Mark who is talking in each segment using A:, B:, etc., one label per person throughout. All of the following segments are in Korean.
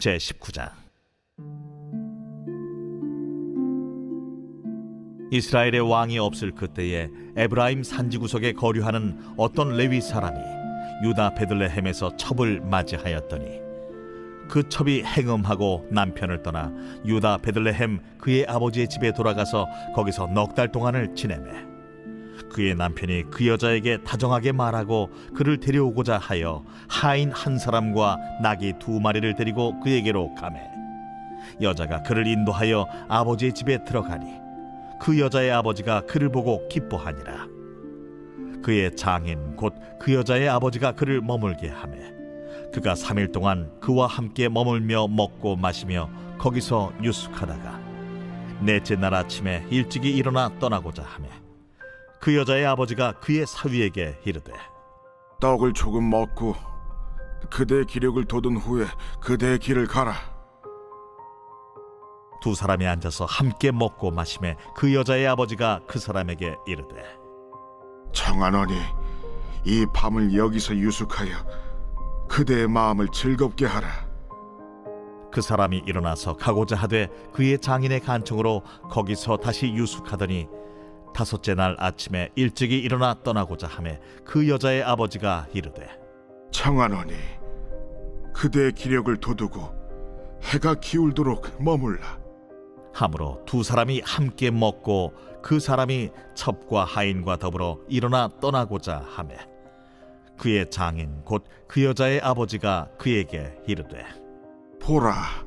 A: 제19장. 이스라엘의 왕이 없을 그때에 에브라임 산지구석에 거류하는 어떤 레위 사람이 유다 베들레헴에서 첩을 맞이하였더니 그 첩이 행음하고 남편을 떠나 유다 베들레헴 그의 아버지의 집에 돌아가서 거기서 넉 달 동안을 지내매 그의 남편이 그 여자에게 다정하게 말하고 그를 데려오고자 하여 하인 한 사람과 나귀 2마리를 데리고 그에게로 가매 여자가 그를 인도하여 아버지의 집에 들어가니 그 여자의 아버지가 그를 보고 기뻐하니라. 그의 장인 곧 그 여자의 아버지가 그를 머물게 하매 그가 3일 동안 그와 함께 머물며 먹고 마시며 거기서 유숙하다가 넷째 날 아침에 일찍이 일어나 떠나고자 하매 그 여자의 아버지가 그의 사위에게 이르되
B: 떡을 조금 먹고 그대의 기력을 돋운 후에 그대의 길을 가라.
A: 두 사람이 앉아서 함께 먹고 마시매 그 여자의 아버지가 그 사람에게 이르되
B: 청하노니 이 밤을 여기서 유숙하여 그대의 마음을 즐겁게 하라.
A: 그 사람이 일어나서 가고자 하되 그의 장인의 간청으로 거기서 다시 유숙하더니 5째 날 아침에 일찍이 일어나 떠나고자 하매 그 여자의 아버지가 이르되
B: 청하노니 그대의 기력을 돋우고 해가 기울도록 머물라.
A: 하므로 두 사람이 함께 먹고 그 사람이 첩과 하인과 더불어 일어나 떠나고자 하매 그의 장인 곧 그 여자의 아버지가 그에게 이르되
B: 보라,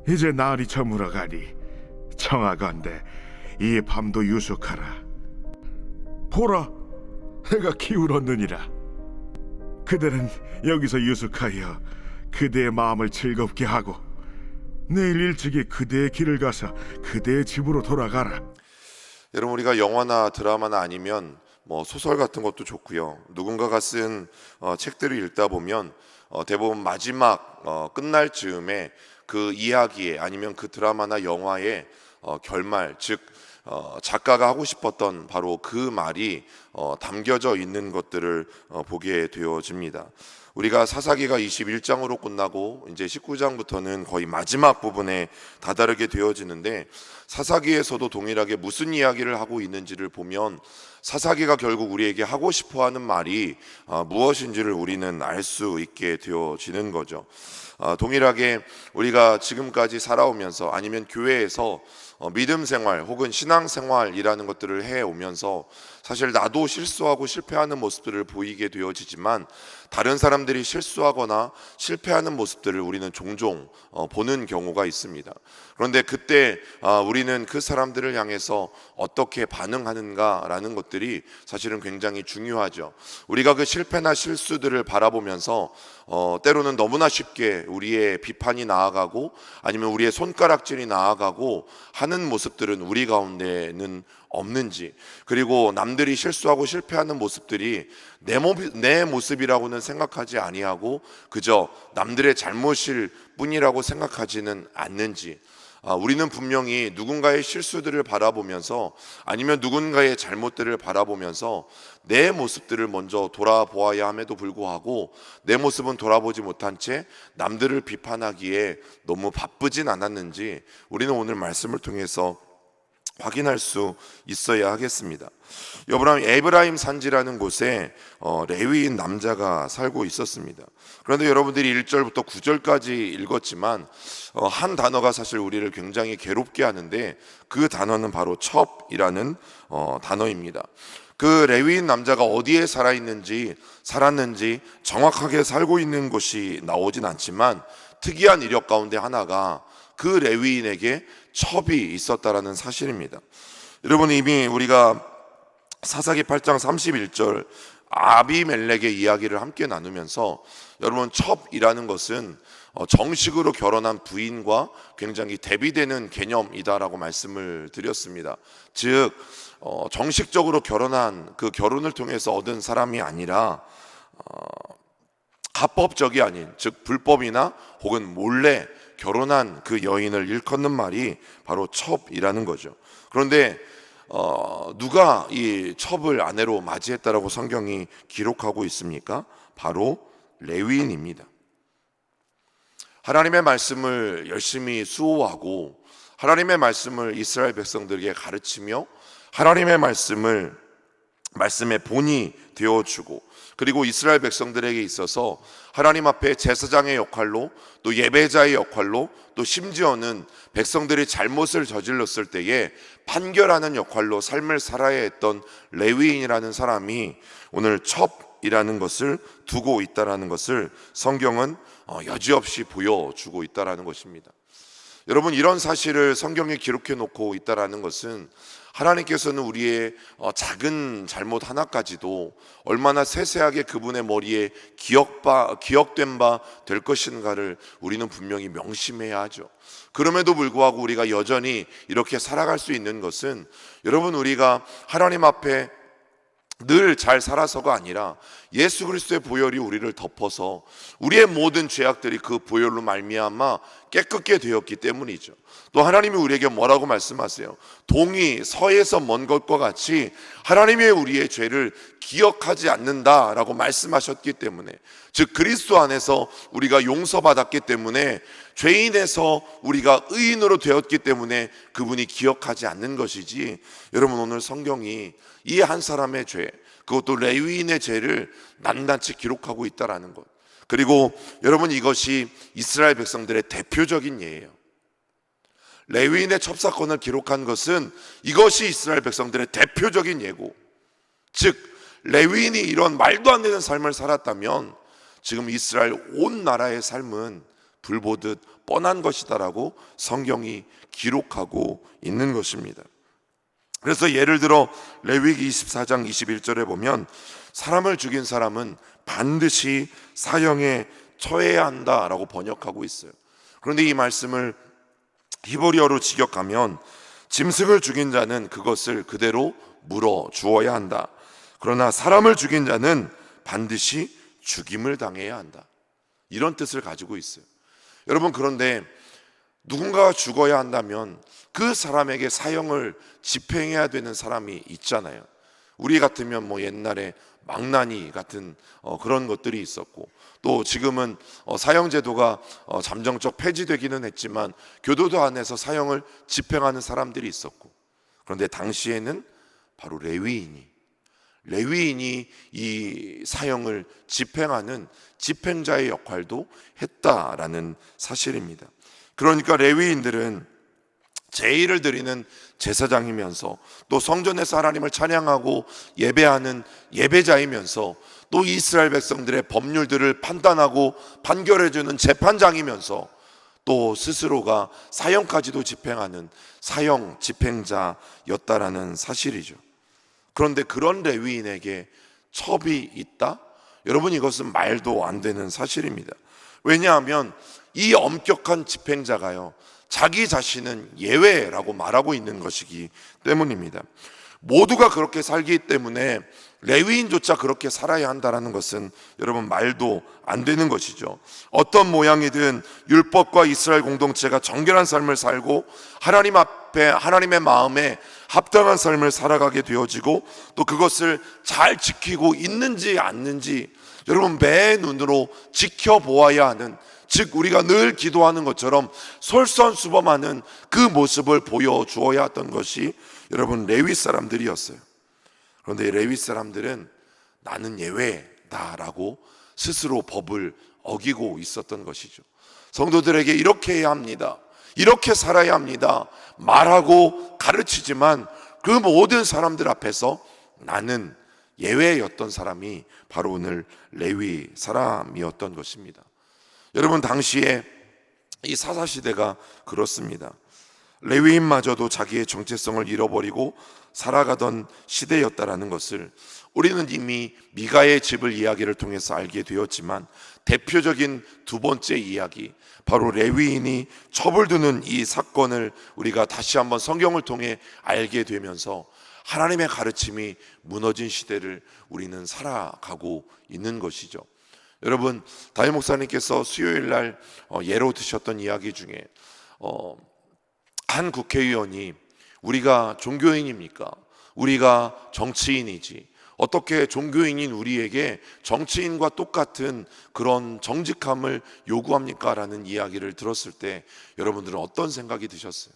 B: 이제 날이 저물어 가니 청하건대 이 밤도 유숙하라. 보라, 해가 기울었느니라. 그대는 여기서 유숙하여 그대의 마음을 즐겁게 하고 내일 일찍이 그대의 길을 가서 그대의 집으로 돌아가라.
C: 여러분, 우리가 영화나 드라마나 아니면 소설 같은 것도 좋고요. 누군가가 쓴 책들을 읽다 보면 대부분 마지막 끝날 즈음에 그 이야기에 아니면 그 드라마나 영화의 결말, 즉 작가가 하고 싶었던 바로 그 말이 담겨져 있는 것들을 보게 되어집니다. 우리가 사사기가 21장으로 끝나고 이제 19장부터는 거의 마지막 부분에 다다르게 되어지는데 사사기에서도 동일하게 무슨 이야기를 하고 있는지를 보면 사사기가 결국 우리에게 하고 싶어하는 말이 무엇인지를 우리는 알 수 있게 되어지는 거죠. 동일하게 우리가 지금까지 살아오면서 아니면 교회에서 믿음 생활 혹은 신앙 생활이라는 것들을 해오면서 사실 나도 실수하고 실패하는 모습들을 보이게 되어지지만 다른 사람들이 실수하거나 실패하는 모습들을 우리는 종종 보는 경우가 있습니다. 그런데 그때 우리는 그 사람들을 향해서 어떻게 반응하는가라는 것들이 사실은 굉장히 중요하죠. 우리가 그 실패나 실수들을 바라보면서 때로는 너무나 쉽게 우리의 비판이 나아가고 아니면 우리의 손가락질이 나아가고 하는 모습들은 우리 가운데는 없는지, 그리고 남들이 실수하고 실패하는 모습들이 내 모습이라고는 생각하지 아니하고 그저 남들의 잘못일 뿐이라고 생각하지는 않는지, 우리는 분명히 누군가의 실수들을 바라보면서 아니면 누군가의 잘못들을 바라보면서 내 모습들을 먼저 돌아보아야 함에도 불구하고 내 모습은 돌아보지 못한 채 남들을 비판하기에 너무 바쁘진 않았는지 우리는 오늘 말씀을 통해서 확인할 수 있어야 하겠습니다. 에브라임 산지라는 곳에 레위인 남자가 살고 있었습니다. 그런데 여러분들이 1절부터 9절까지 읽었지만 한 단어가 사실 우리를 굉장히 괴롭게 하는데 그 단어는 바로 첩이라는 단어입니다. 그 레위인 남자가 어디에 살았는지 정확하게 살고 있는 곳이 나오진 않지만 특이한 이력 가운데 하나가 그 레위인에게 첩이 있었다라는 사실입니다. 여러분, 이미 우리가 사사기 8장 31절 아비멜렉의 이야기를 함께 나누면서 여러분, 첩이라는 것은 정식으로 결혼한 부인과 굉장히 대비되는 개념이다라고 말씀을 드렸습니다. 즉 정식적으로 결혼한 그 결혼을 통해서 얻은 사람이 아니라 합법적이 아닌, 즉 불법이나 혹은 몰래 결혼한 그 여인을 일컫는 말이 바로 첩이라는 거죠. 그런데 누가 이 첩을 아내로 맞이했다라고 성경이 기록하고 있습니까? 바로 레위인입니다. 하나님의 말씀을 열심히 수호하고 하나님의 말씀을 이스라엘 백성들에게 가르치며 하나님의 말씀의 본이 되어주고, 그리고 이스라엘 백성들에게 있어서 하나님 앞에 제사장의 역할로, 또 예배자의 역할로, 또 심지어는 백성들이 잘못을 저질렀을 때에 판결하는 역할로 삶을 살아야 했던 레위인이라는 사람이 오늘 첩이라는 것을 두고 있다라는 것을 성경은 여지없이 보여주고 있다라는 것입니다. 여러분, 이런 사실을 성경에 기록해 놓고 있다라는 것은 하나님께서는 우리의 작은 잘못 하나까지도 얼마나 세세하게 그분의 머리에 기억된 바 될 것인가를 우리는 분명히 명심해야 하죠. 그럼에도 불구하고 우리가 여전히 이렇게 살아갈 수 있는 것은, 여러분, 우리가 하나님 앞에 늘 잘 살아서가 아니라 예수 그리스도의 보혈이 우리를 덮어서 우리의 모든 죄악들이 그 보혈로 말미암아 깨끗게 되었기 때문이죠. 또 하나님이 우리에게 뭐라고 말씀하세요? 동이 서에서 먼 것과 같이 하나님이 우리의 죄를 기억하지 않는다라고 말씀하셨기 때문에, 즉 그리스도 안에서 우리가 용서받았기 때문에, 죄인에서 우리가 의인으로 되었기 때문에 그분이 기억하지 않는 것이지, 여러분, 오늘 성경이 이 한 사람의 죄, 그것도 레위인의 죄를 낱낱이 기록하고 있다라는 것, 그리고 여러분, 이것이 이스라엘 백성들의 대표적인 예예요. 레위인의 첩사건을 기록한 것은 이것이 이스라엘 백성들의 대표적인 예고, 즉 레위인이 이런 말도 안 되는 삶을 살았다면 지금 이스라엘 온 나라의 삶은 불보듯 뻔한 것이다라고 성경이 기록하고 있는 것입니다. 그래서 예를 들어 레위기 24장 21절에 보면 사람을 죽인 사람은 반드시 사형에 처해야 한다라고 번역하고 있어요. 그런데 이 말씀을 히브리어로 직역하면 짐승을 죽인 자는 그것을 그대로 물어 주어야 한다. 그러나 사람을 죽인 자는 반드시 죽임을 당해야 한다. 이런 뜻을 가지고 있어요. 여러분, 그런데 누군가가 죽어야 한다면 그 사람에게 사형을 집행해야 되는 사람이 있잖아요. 우리 같으면 옛날에 망나니 같은 그런 것들이 있었고, 또 지금은 사형제도가 잠정적 폐지되기는 했지만 교도소 안에서 사형을 집행하는 사람들이 있었고, 그런데 당시에는 바로 레위인이 이 사형을 집행하는 집행자의 역할도 했다라는 사실입니다. 그러니까 레위인들은 제의를 드리는 제사장이면서 또 성전에서 하나님을 찬양하고 예배하는 예배자이면서 또 이스라엘 백성들의 법률들을 판단하고 판결해주는 재판장이면서 또 스스로가 사형까지도 집행하는 사형 집행자였다라는 사실이죠. 그런데 그런 레위인에게 첩이 있다? 여러분, 이것은 말도 안 되는 사실입니다. 왜냐하면 이 엄격한 집행자가요, 자기 자신은 예외라고 말하고 있는 것이기 때문입니다. 모두가 그렇게 살기 때문에 레위인조차 그렇게 살아야 한다는 것은 여러분 말도 안 되는 것이죠. 어떤 모양이든 율법과 이스라엘 공동체가 정결한 삶을 살고 하나님 앞에 하나님의 마음에 합당한 삶을 살아가게 되어지고, 또 그것을 잘 지키고 있는지 않는지 여러분 매 눈으로 지켜보아야 하는, 즉 우리가 늘 기도하는 것처럼 솔선수범하는 그 모습을 보여주어야 했던 것이 여러분 레위 사람들이었어요. 그런데 레위 사람들은 나는 예외다라고 스스로 법을 어기고 있었던 것이죠. 성도들에게 이렇게 해야 합니다, 이렇게 살아야 합니다 말하고 가르치지만 그 모든 사람들 앞에서 나는 예외였던 사람이 바로 오늘 레위 사람이었던 것입니다. 여러분, 당시에 이 사사시대가 그렇습니다. 레위인마저도 자기의 정체성을 잃어버리고 살아가던 시대였다라는 것을 우리는 이미 미가의 집을 이야기를 통해서 알게 되었지만, 대표적인 두 번째 이야기, 바로 레위인이 첩을 두는 이 사건을 우리가 다시 한번 성경을 통해 알게 되면서 하나님의 가르침이 무너진 시대를 우리는 살아가고 있는 것이죠. 여러분, 다임 목사님께서 수요일 날 예로 드셨던 이야기 중에 한 국회의원이 우리가 종교인입니까? 우리가 정치인이지, 어떻게 종교인인 우리에게 정치인과 똑같은 그런 정직함을 요구합니까? 라는 이야기를 들었을 때 여러분들은 어떤 생각이 드셨어요?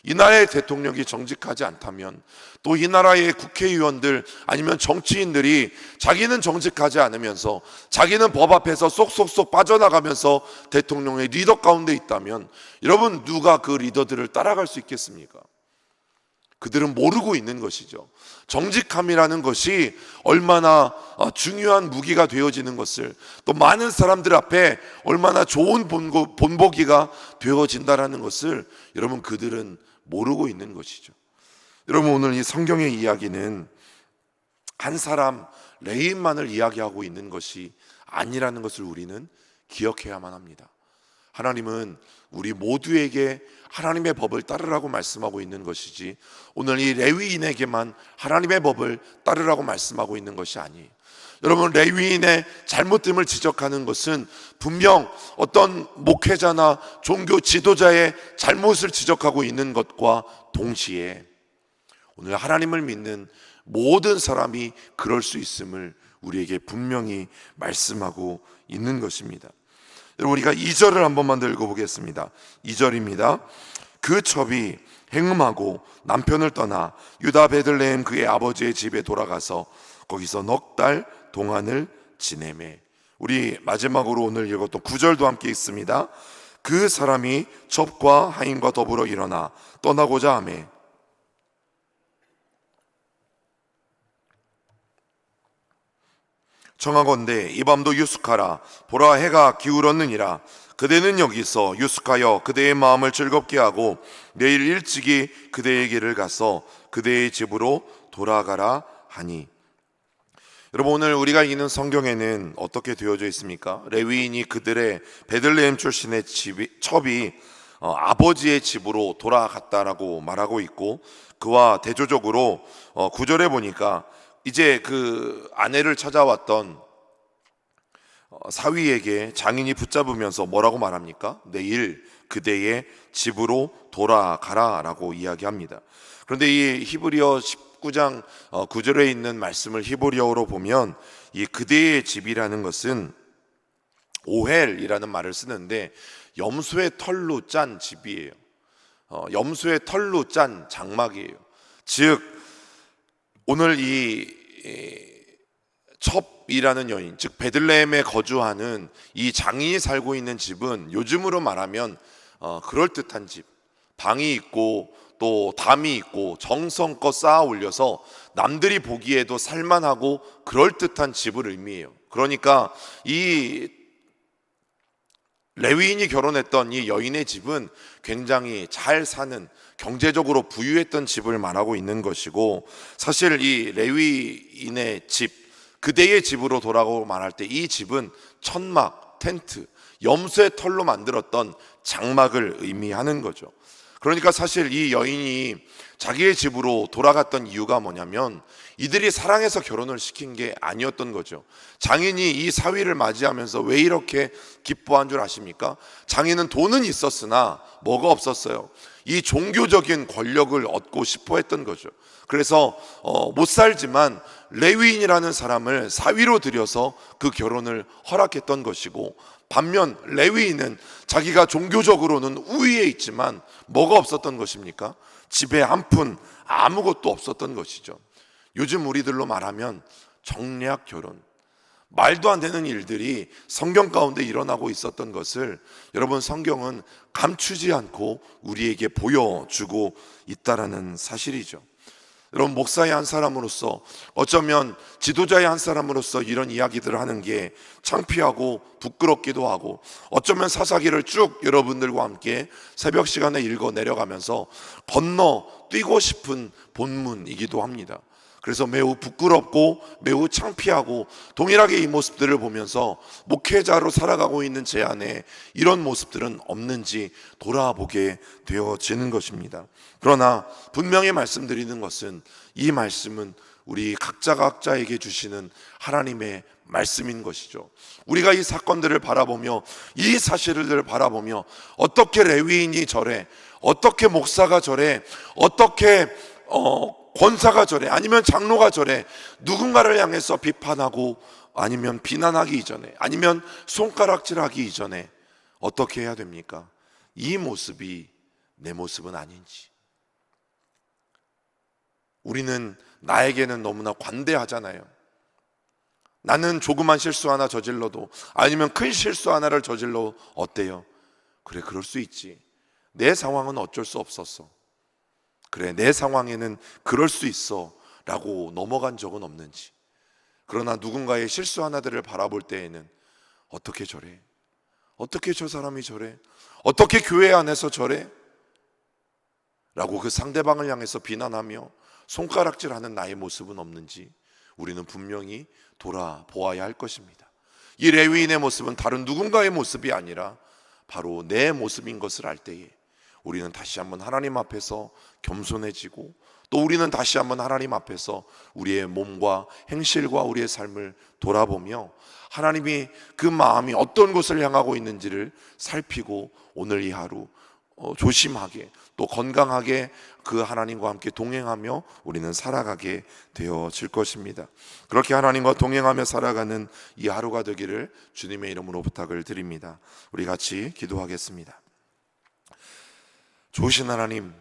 C: 이 나라의 대통령이 정직하지 않다면, 또 이 나라의 국회의원들 아니면 정치인들이 자기는 정직하지 않으면서 자기는 법 앞에서 쏙쏙쏙 빠져나가면서 대통령의 리더 가운데 있다면 여러분, 누가 그 리더들을 따라갈 수 있겠습니까? 그들은 모르고 있는 것이죠. 정직함이라는 것이 얼마나 중요한 무기가 되어지는 것을, 또 많은 사람들 앞에 얼마나 좋은 본보기가 되어진다라는 것을 여러분, 그들은 모르고 있는 것이죠. 여러분, 오늘 이 성경의 이야기는 한 사람 레위인만을 이야기하고 있는 것이 아니라는 것을 우리는 기억해야만 합니다. 하나님은 우리 모두에게 하나님의 법을 따르라고 말씀하고 있는 것이지, 오늘 이 레위인에게만 하나님의 법을 따르라고 말씀하고 있는 것이 아니에요. 여러분, 레위인의 잘못됨을 지적하는 것은 분명 어떤 목회자나 종교 지도자의 잘못을 지적하고 있는 것과 동시에 오늘 하나님을 믿는 모든 사람이 그럴 수 있음을 우리에게 분명히 말씀하고 있는 것입니다. 여러분, 우리가 2절을 한 번만 더 읽어보겠습니다. 2절입니다. 그 첩이 행음하고 남편을 떠나 유다 베들레헴 그의 아버지의 집에 돌아가서 거기서 넉 달 동안을 지내매. 우리 마지막으로 오늘 읽었던 9절도 함께 있습니다. 그 사람이 첩과 하인과 더불어 일어나 떠나고자 하매 청하건대 이 밤도 유숙하라. 보라, 해가 기울었느니라. 그대는 여기서 유숙하여 그대의 마음을 즐겁게 하고 내일 일찍이 그대의 길을 가서 그대의 집으로 돌아가라 하니. 여러분, 오늘 우리가 읽는 성경에는 어떻게 되어져 있습니까? 레위인이 그들의 베들레헴 출신의 첩이 아버지의 집으로 돌아갔다라고 말하고 있고, 그와 대조적으로 9절에 보니까 이제 그 아내를 찾아왔던 사위에게 장인이 붙잡으면서 뭐라고 말합니까? 내일 그대의 집으로 돌아가라 라고 이야기합니다. 그런데 이 히브리어 19장 9절에 있는 말씀을 히브리어로 보면 이 그대의 집이라는 것은 오헬이라는 말을 쓰는데 염소의 털로 짠 집이에요. 염소의 털로 짠 장막이에요. 즉 오늘 이 첩이라는 여인, 즉 베들레헴에 거주하는 이 장인이 살고 있는 집은 요즘으로 말하면 그럴듯한 집, 방이 있고 또 담이 있고 정성껏 쌓아 올려서 남들이 보기에도 살만하고 그럴듯한 집을 의미해요. 그러니까 이 레위인이 결혼했던 이 여인의 집은 굉장히 잘 사는, 경제적으로 부유했던 집을 말하고 있는 것이고, 사실 이 레위인의 집, 그대의 집으로 돌아가고 말할 때 이 집은 천막, 텐트, 염소의 털로 만들었던 장막을 의미하는 거죠. 그러니까 사실 이 여인이 자기의 집으로 돌아갔던 이유가 뭐냐면 이들이 사랑해서 결혼을 시킨 게 아니었던 거죠. 장인이 이 사위를 맞이하면서 왜 이렇게 기뻐한 줄 아십니까? 장인은 돈은 있었으나 뭐가 없었어요? 이 종교적인 권력을 얻고 싶어 했던 거죠. 그래서 못 살지만 레위인이라는 사람을 사위로 들여서 그 결혼을 허락했던 것이고, 반면 레위인은 자기가 종교적으로는 우위에 있지만 뭐가 없었던 것입니까? 집에 한 푼 아무것도 없었던 것이죠. 요즘 우리들로 말하면 정략 결혼, 말도 안 되는 일들이 성경 가운데 일어나고 있었던 것을 여러분, 성경은 감추지 않고 우리에게 보여주고 있다라는 사실이죠. 여러분, 목사의 한 사람으로서, 어쩌면 지도자의 한 사람으로서 이런 이야기들을 하는 게 창피하고 부끄럽기도 하고, 어쩌면 사사기를 쭉 여러분들과 함께 새벽 시간에 읽어 내려가면서 건너뛰고 싶은 본문이기도 합니다. 그래서 매우 부끄럽고 매우 창피하고, 동일하게 이 모습들을 보면서 목회자로 살아가고 있는 제 안에 이런 모습들은 없는지 돌아보게 되어지는 것입니다. 그러나 분명히 말씀드리는 것은 이 말씀은 우리 각자에게 주시는 하나님의 말씀인 것이죠. 우리가 이 사건들을 바라보며, 이 사실들을 바라보며, 어떻게 레위인이 저래, 어떻게 목사가 저래, 어떻게 권사가 저래, 아니면 장로가 저래, 누군가를 향해서 비판하고 아니면 비난하기 이전에, 아니면 손가락질하기 이전에 어떻게 해야 됩니까? 이 모습이 내 모습은 아닌지. 우리는 나에게는 너무나 관대하잖아요. 나는 조그만 실수 하나 저질러도, 아니면 큰 실수 하나를 저질러 어때요? 그래, 그럴 수 있지. 내 상황은 어쩔 수 없었어. 그래, 내 상황에는 그럴 수 있어 라고 넘어간 적은 없는지. 그러나 누군가의 실수 하나들을 바라볼 때에는 어떻게 저래? 어떻게 저 사람이 저래? 어떻게 교회 안에서 저래? 라고 그 상대방을 향해서 비난하며 손가락질하는 나의 모습은 없는지 우리는 분명히 돌아보아야 할 것입니다. 이 레위인의 모습은 다른 누군가의 모습이 아니라 바로 내 모습인 것을 알 때에 우리는 다시 한번 하나님 앞에서 겸손해지고, 또 우리는 다시 한번 하나님 앞에서 우리의 몸과 행실과 우리의 삶을 돌아보며 하나님이 그 마음이 어떤 곳을 향하고 있는지를 살피고 오늘 이 하루 조심하게, 또 건강하게 그 하나님과 함께 동행하며 우리는 살아가게 되어질 것입니다. 그렇게 하나님과 동행하며 살아가는 이 하루가 되기를 주님의 이름으로 부탁을 드립니다. 우리 같이 기도하겠습니다. 좋으신 하나님,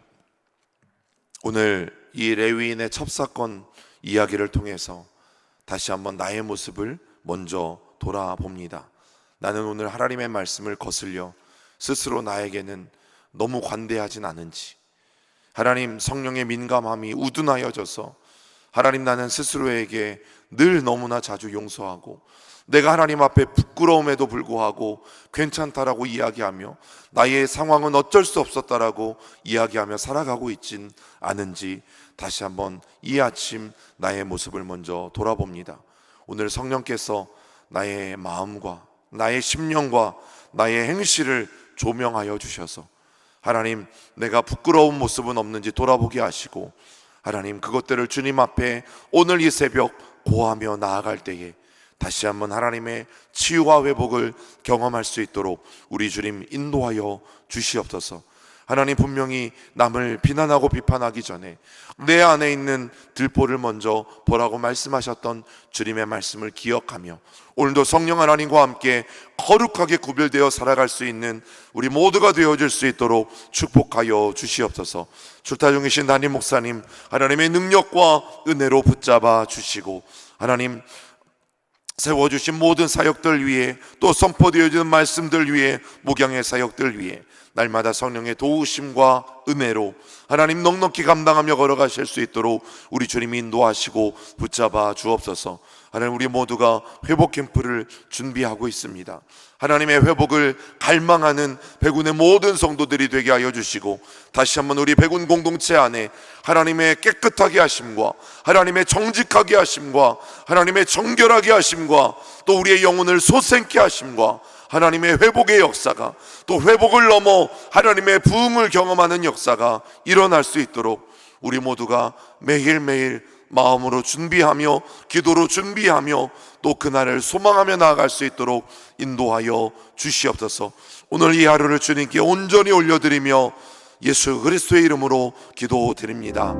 C: 오늘 이 레위인의 첩사건 이야기를 통해서 다시 한번 나의 모습을 먼저 돌아봅니다. 나는 오늘 하나님의 말씀을 거슬려 스스로 나에게는 너무 관대하진 않은지, 하나님 성령의 민감함이 우둔하여져서 하나님 나는 스스로에게 늘 너무나 자주 용서하고, 내가 하나님 앞에 부끄러움에도 불구하고 괜찮다라고 이야기하며 나의 상황은 어쩔 수 없었다라고 이야기하며 살아가고 있진 않은지 다시 한번 이 아침 나의 모습을 먼저 돌아봅니다. 오늘 성령께서 나의 마음과 나의 심령과 나의 행실을 조명하여 주셔서 하나님, 내가 부끄러운 모습은 없는지 돌아보게 하시고, 하나님 그것들을 주님 앞에 오늘 이 새벽 고하며 나아갈 때에 다시 한번 하나님의 치유와 회복을 경험할 수 있도록 우리 주님 인도하여 주시옵소서. 하나님, 분명히 남을 비난하고 비판하기 전에 내 안에 있는 들보를 먼저 보라고 말씀하셨던 주님의 말씀을 기억하며 오늘도 성령 하나님과 함께 거룩하게 구별되어 살아갈 수 있는 우리 모두가 되어질 수 있도록 축복하여 주시옵소서. 출타 중이신 담임 목사님, 하나님의 능력과 은혜로 붙잡아 주시고, 하나님 세워주신 모든 사역들 위해, 또 선포되어지는 말씀들 위해, 목양의 사역들 위해 날마다 성령의 도우심과 은혜로 하나님 넉넉히 감당하며 걸어가실 수 있도록 우리 주님이 인도하시고 붙잡아 주옵소서. 하나님, 우리 모두가 회복 캠프를 준비하고 있습니다. 하나님의 회복을 갈망하는 백운의 모든 성도들이 되게 하여 주시고, 다시 한번 우리 백운 공동체 안에 하나님의 깨끗하게 하심과 하나님의 정직하게 하심과 하나님의 정결하게 하심과 또 우리의 영혼을 솟생케 하심과 하나님의 회복의 역사가, 또 회복을 넘어 하나님의 부흥을 경험하는 역사가 일어날 수 있도록 우리 모두가 매일매일 마음으로 준비하며 기도로 준비하며 또 그날을 소망하며 나아갈 수 있도록 인도하여 주시옵소서. 오늘 이 하루를 주님께 온전히 올려드리며 예수 그리스도의 이름으로 기도드립니다.